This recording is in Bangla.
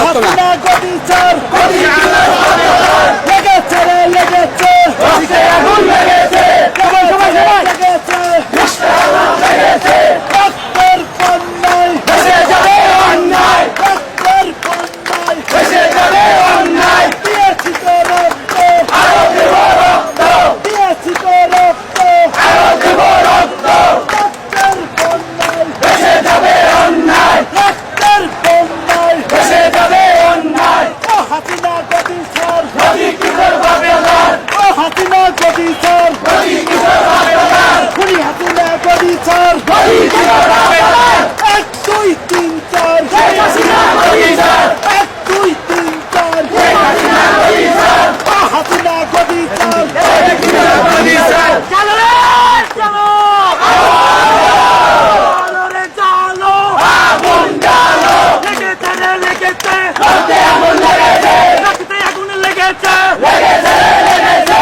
হতো না। লেগেছে রে লেগেছে, আগুন লেগেছে, লেগেছে, রক্তের বন্যায় ভেসে যাবে অন্যায়, রক্তের বন্যায় ভেসে যাবে অন্যায়। দিয়েছি তো রক্ত, আরো দেব রক্ত, দিয়েছি তো রক্ত, আরো দেব রক্ত। রক্তের বন্যায় ভেসে যাবে অন্যায়, রক্তের বন্যায় ভেসে যাবে অন্যায়। ও হাসিনা গদি স্যার, গদি কি করবে এবার? ও হাসিনা গদি স্যার, গদি কি করবে এবার? খুনি হাসিনা গদি স্যার, গদি কি করবে এবার? 1 2 3 4 শেখ হাসিনা গদি স্যার, 1 2 3 4 শেখ হাসিনা গদি স্যার, ও হাসিনা গদি স্যার, গদি কি করবে স্যার? চলো রে চলো, চলো রে চলো, আগুন জ্বালো, লেগেছে রে লেগেছে, রক্তে আগুন লেগেছে, রক্তে আগুন লেগেছে, লেগেছে লেগেছে।